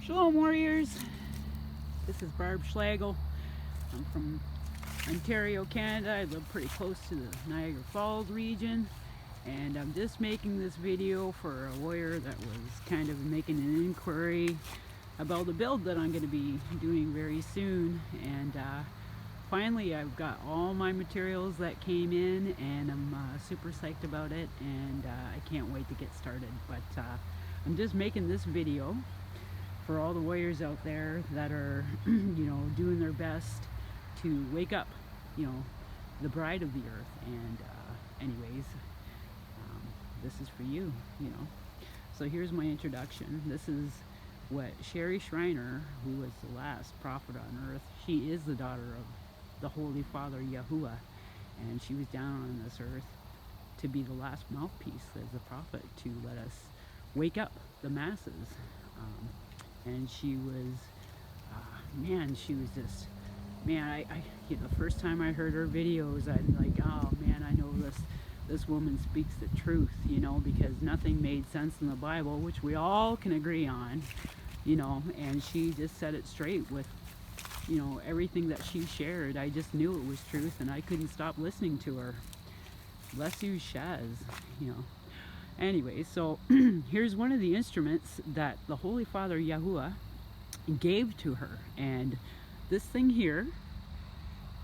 Shalom warriors, this is Barb Schlegel. I'm from Ontario, Canada. I live pretty close to the Niagara Falls region, and I'm just making this video for a warrior that was kind of making an inquiry about the build that I'm going to be doing very soon. And finally I've got all my materials that came in, and I'm super psyched about it, and I can't wait to get started. But I'm just making this video for all the warriors out there that are doing their best to wake up, the bride of the earth. And anyways, this is for you. So here's my introduction. This is what Sherry Shriner, who was the last prophet on earth, she is the daughter of the Holy Father Yahuwah, and she was down on this earth to be the last mouthpiece as a prophet to let us wake up the masses. And she was, the first time I heard her videos, I'm like, oh man, I know this woman speaks the truth, because nothing made sense in the Bible, which we all can agree on, and she just set it straight with, everything that she shared. I just knew it was truth, and I couldn't stop listening to her. Bless you, Shaz, Anyway, so here's one of the instruments that the Holy Father Yahuwah gave to her. And this thing here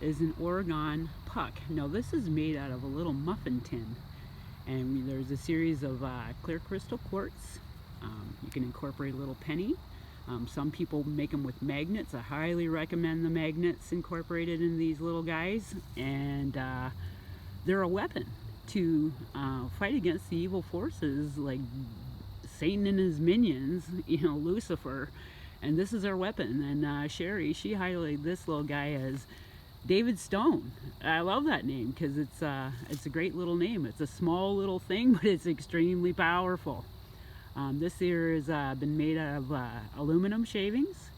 is an Oregon puck. Now this is made out of a little muffin tin. And there's a series of clear crystal quartz. You can incorporate a little penny. Some people make them with magnets. I highly recommend the magnets incorporated in these little guys. And they're a weapon to fight against the evil forces like Satan and his minions, Lucifer. And this is our weapon. And Sherry, she highlighted this little guy as David Stone. I love that name because it's a great little name. It's a small little thing, but it's extremely powerful. This here has been made out of aluminum shavings,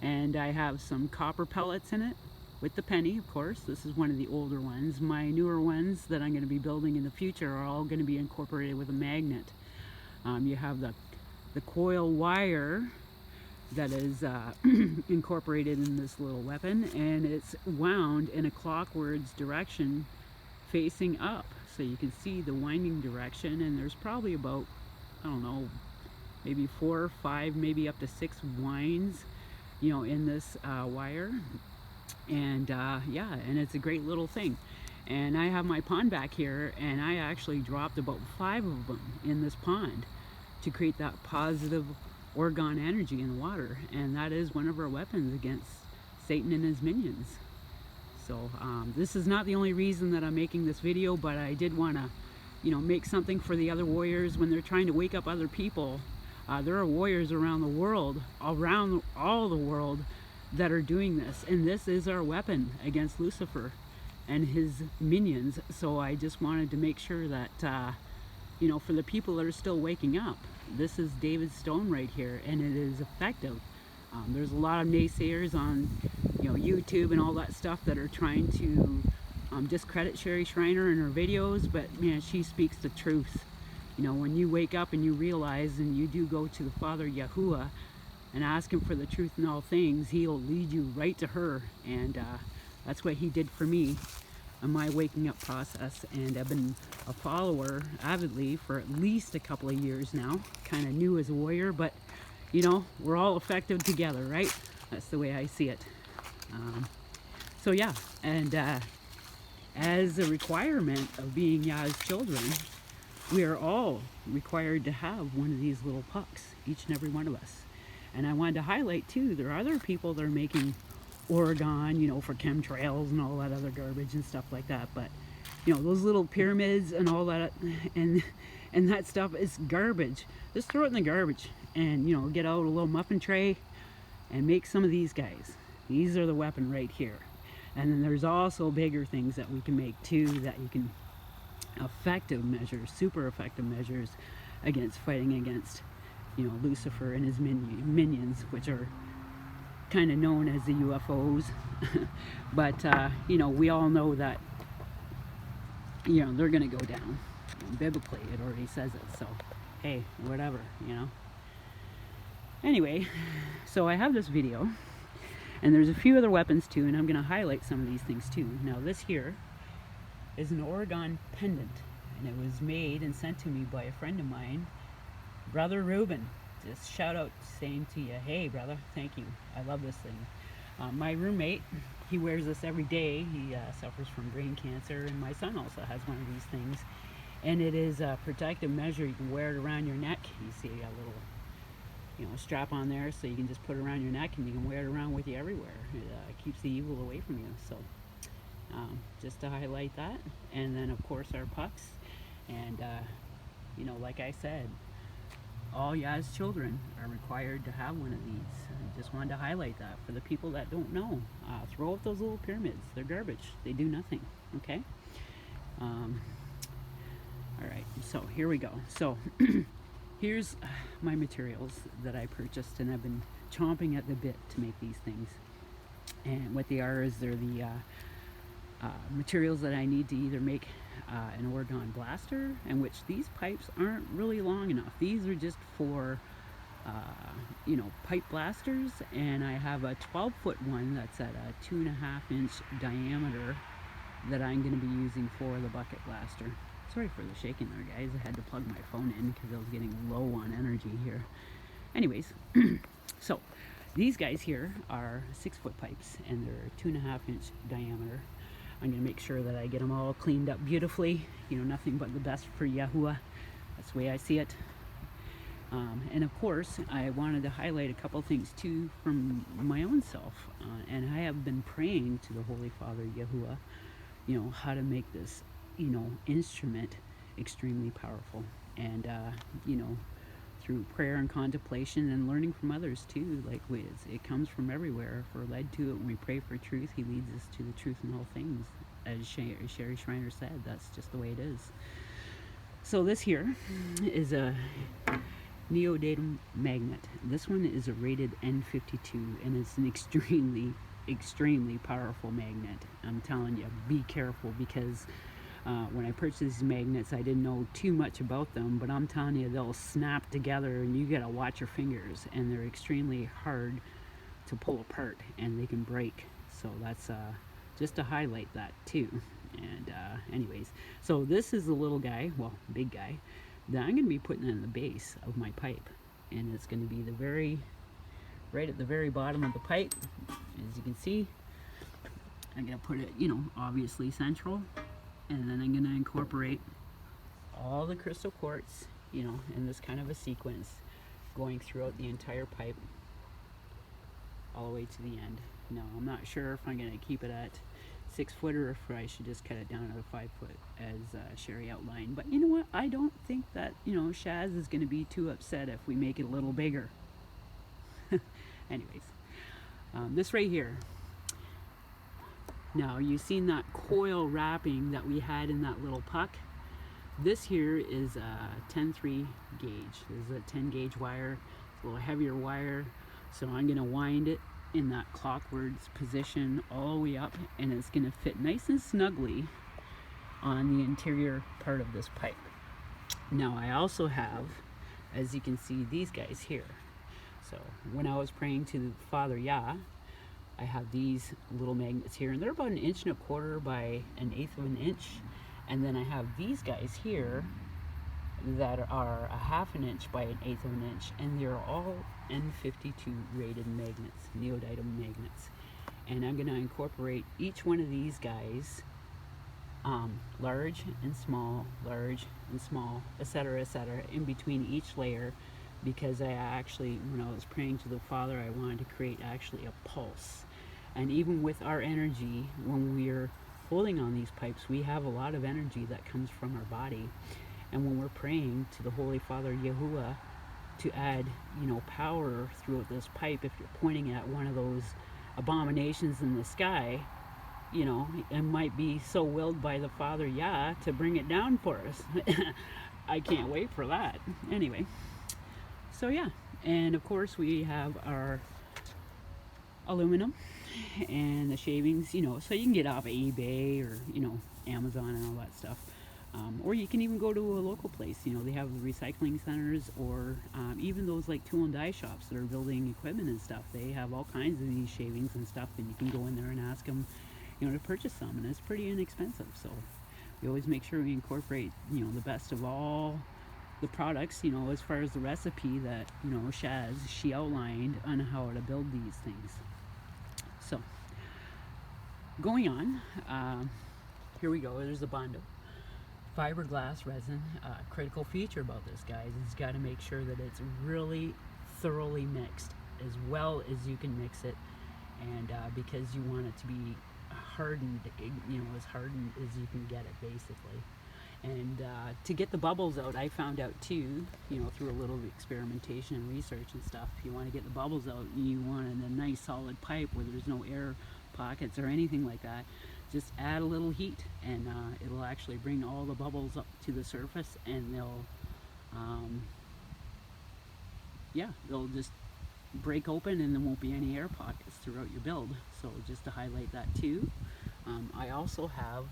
and I have some copper pellets in it with the penny, of course. This is one of the older ones. My newer ones that I'm going to be building in the future are all going to be incorporated with a magnet. You have the coil wire that is incorporated in this little weapon, and it's wound in a clockwise direction facing up. So you can see the winding direction, and there's probably about, I don't know, maybe 4 or 5, maybe up to 6 winds, in this wire. And and it's a great little thing. And I have my pond back here, and I actually dropped about 5 of them in this pond to create that positive Oregon energy in the water. And that is one of our weapons against Satan and his minions. So this is not the only reason that I'm making this video, but I did want to make something for the other warriors when they're trying to wake up other people. There are warriors around the world, around all the world, that are doing this, and this is our weapon against Lucifer and his minions. So I just wanted to make sure that for the people that are still waking up, this is David Stone right here, and it is effective. There's a lot of naysayers on YouTube and all that stuff that are trying to discredit Sherry Shriner in her videos, but man, she speaks the truth. When you wake up and you realize, and you do go to the Father Yahuwah and ask him for the truth in all things, he'll lead you right to her. And that's what he did for me in my waking up process. And I've been a follower avidly for at least a couple of years now. Kind of new as a warrior, but we're all effective together, right? That's the way I see it. So yeah, and as a requirement of being Yah's children, we are all required to have one of these little pucks, each and every one of us. And I wanted to highlight too, there are other people that are making Oregon, for chemtrails and all that other garbage and stuff like that. But those little pyramids and all that, and that stuff is garbage. Just throw it in the garbage, and get out a little muffin tray and make some of these guys. These are the weapon right here. And then there's also bigger things that we can make too, that you can effective measures, super effective measures against fighting against Lucifer and his minions, which are kind of known as the UFOs. But we all know that they're gonna go down. Biblically it already says it, so hey, whatever. Anyway, So I have this video, and there's a few other weapons too, and I'm going to highlight some of these things too. Now this here is an Oregon pendant, and it was made and sent to me by a friend of mine, Brother Ruben. Just shout out saying to you, hey brother, thank you, I love this thing. My roommate, he wears this every day. He suffers from brain cancer, and my son also has one of these things, and it is a protective measure. You can wear it around your neck. You see a little, strap on there, so you can just put it around your neck, and you can wear it around with you everywhere. It keeps the evil away from you. So just to highlight that. And then of course our pucks, and like I said, all Yah's children are required to have one of these. I just wanted to highlight that for the people that don't know. Throw out those little pyramids. They're garbage. They do nothing. Okay? Alright, so here we go. So here's my materials that I purchased, and I've been chomping at the bit to make these things. And what they are is they're the materials that I need to either make an Oregon blaster, in which these pipes aren't really long enough. These are just for pipe blasters, and I have a 12-foot one that's at a 2.5-inch diameter that I'm going to be using for the bucket blaster. Sorry for the shaking there, guys. I had to plug my phone in because I was getting low on energy here. Anyways, so these guys here are 6-foot pipes, and they're 2.5-inch diameter. I'm going to make sure that I get them all cleaned up beautifully. Nothing but the best for Yahuwah. That's the way I see it. And of course, I wanted to highlight a couple things too from my own self. And I have been praying to the Holy Father, Yahuwah, how to make this, instrument extremely powerful. And, through prayer and contemplation and learning from others too. Like it comes from everywhere. If we're led to it when we pray for truth, he leads us to the truth in all things. As Sherry Shriner said, that's just the way it is. So this here is a neodymium magnet. This one is a rated N52, and it's an extremely powerful magnet. I'm telling you, be careful, because when I purchased these magnets, I didn't know too much about them, but I'm telling you, they'll snap together, and you gotta watch your fingers, and they're extremely hard to pull apart, and they can break. So that's just to highlight that too. And anyways, so this is the little guy, well, big guy, that I'm gonna be putting in the base of my pipe, and it's gonna be right at the very bottom of the pipe. As you can see, I'm gonna put it, obviously central. And then I'm going to incorporate all the crystal quartz, in this kind of a sequence, going throughout the entire pipe all the way to the end. Now, I'm not sure if I'm going to keep it at 6 foot or if I should just cut it down to 5 foot, as Sherry outlined. But you know what? I don't think that, Shaz is going to be too upset if we make it a little bigger. Anyways, this right here. Now, you've seen that coil wrapping that we had in that little puck. This here is a 10-3 gauge. This is a 10 gauge wire. It's a little heavier wire. So I'm going to wind it in that clockwards position all the way up, and it's going to fit nice and snugly on the interior part of this pipe. Now, I also have, as you can see, these guys here. So when I was praying to Father Yah, I have these little magnets here, and they're about 1.25 inches by 1/8 of an inch. And then I have these guys here that are 1/2 inch by 1/8 of an inch, and they're all N52 rated magnets, neodymium magnets. And I'm going to incorporate each one of these guys, large and small, etc., in between each layer, because I actually, when I was praying to the Father, I wanted to create actually a pulse. And even with our energy, when we're holding on these pipes, we have a lot of energy that comes from our body. And when we're praying to the Holy Father, Yahuwah, to add, power throughout this pipe, if you're pointing at one of those abominations in the sky, it might be so willed by the Father Yah to bring it down for us. I can't wait for that. Anyway, so yeah, and of course we have our aluminum and the shavings, so you can get off of eBay or, Amazon and all that stuff. Or you can even go to a local place. You know, they have the recycling centers, or even those like tool and die shops that are building equipment and stuff. They have all kinds of these shavings and stuff, and you can go in there and ask them, you know, to purchase some, and it's pretty inexpensive. So we always make sure we incorporate, you know, the best of all the products, you know, as far as the recipe that, you know, Shaz, she outlined on how to build these things. So going on, here we go. There's the Bondo fiberglass resin. Critical feature about this, guys, is got to make sure that it's really thoroughly mixed as well as you can mix it, and because you want it to be hardened, you know, as hardened as you can get it, basically. And to get the bubbles out, I found out too, you know, through a little experimentation and research and stuff, if you want to get the bubbles out, you want a nice solid pipe where there's no air pockets or anything like that. Just add a little heat, and it'll actually bring all the bubbles up to the surface, and they'll they'll just break open, and there won't be any air pockets throughout your build. So just to highlight that too, I also have,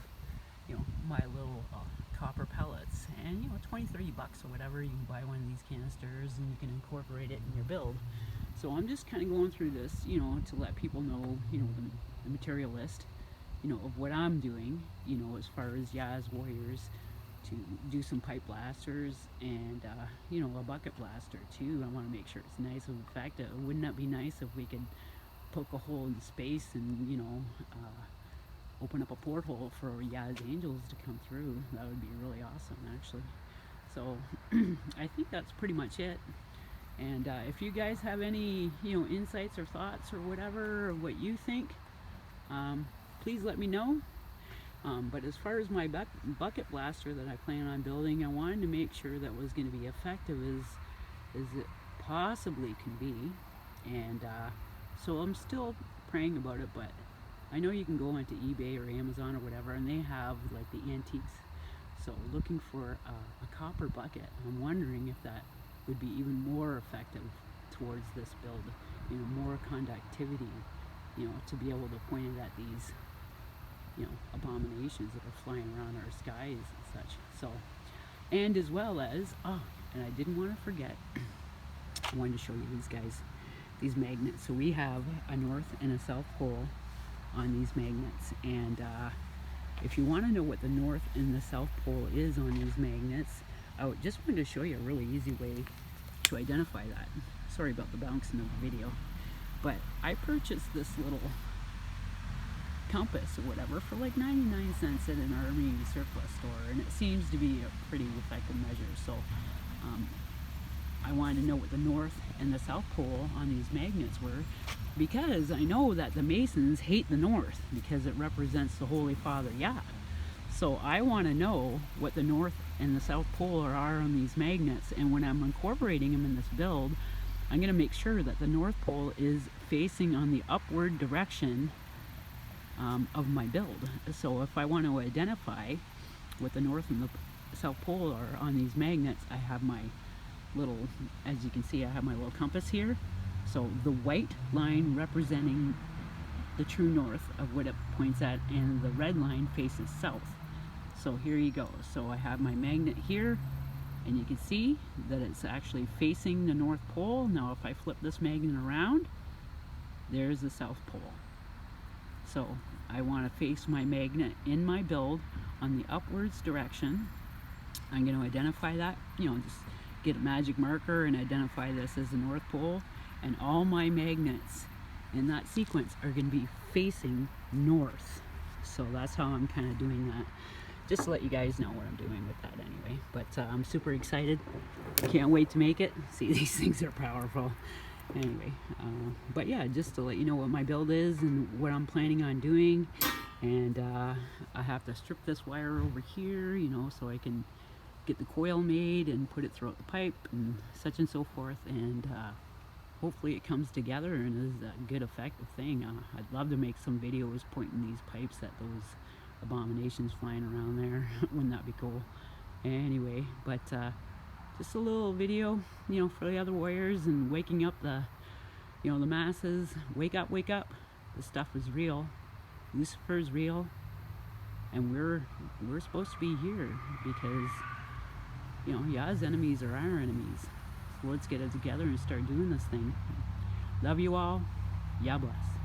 you know, my little copper pellets, and you know, 20-30 bucks or whatever, you can buy one of these canisters and you can incorporate it in your build. So I'm just kind of going through this, you know, to let people know, you know, the material list, you know, of what I'm doing, you know, as far as Yaz Warriors, to do some pipe blasters, and you know, a bucket blaster too. I want to make sure it's nice. In fact, wouldn't that be nice if we could poke a hole in space and, you know, open up a porthole for Yaz Angels to come through? That would be really awesome, actually. So I think that's pretty much it. And if you guys have any, you know, insights or thoughts or whatever, or what you think, please let me know. But as far as my bucket blaster that I plan on building, I wanted to make sure that was going to be effective as it possibly can be. And so I'm still praying about it, but I know you can go into eBay or Amazon or whatever, and they have like the antiques. So looking for a copper bucket, I'm wondering if that would be even more effective towards this build. You know, more conductivity, you know, to be able to point it at these, you know, abominations that are flying around our skies and such. So, and as well as, and I didn't want to forget, I wanted to show you these guys, these magnets. So we have a north and a south pole on these magnets, and if you want to know what the north and the south pole is on these magnets, I just wanted to show you a really easy way to identify that. Sorry about the bouncing of the video, but I purchased this little compass or whatever for like 99 cents at an Army surplus store, and it seems to be a pretty effective measure. So I wanted to know what the north and the south pole on these magnets were, because I know that the Masons hate the north because it represents the Holy Father Yah. So I want to know what the north and the south pole are on these magnets, and when I'm incorporating them in this build, I'm going to make sure that the north pole is facing on the upward direction of my build. So if I want to identify what the north and the south pole are on these magnets, I have my little, as you can see, I have my little compass here. So the white line representing the true north of what it points at, and the red line faces south. So here you go. So I have my magnet here, and you can see that it's actually facing the North Pole. Now if I flip this magnet around, there's the South Pole. So I want to face my magnet in my build on the upwards direction. I'm going to identify that, you know, just get a magic marker and identify this as the North Pole, and all my magnets in that sequence are going to be facing north. So that's how I'm kind of doing that, just to let you guys know what I'm doing with that anyway. But I'm super excited, can't wait to make it. See, these things are powerful. Anyway, but yeah, just to let you know what my build is and what I'm planning on doing. And I have to strip this wire over here, you know, so I can get the coil made and put it throughout the pipe and such and so forth, and hopefully it comes together and is a good effective thing. I'd love to make some videos pointing these pipes at those abominations flying around there. Wouldn't that be cool? Anyway, but just a little video, you know, for the other warriors and waking up the, you know, the masses. Wake up, wake up. This stuff is real. Lucifer is real. and we're supposed to be here because, you know, Yah's enemies are our enemies. So let's get it together and start doing this thing. Love you all. Yah bless.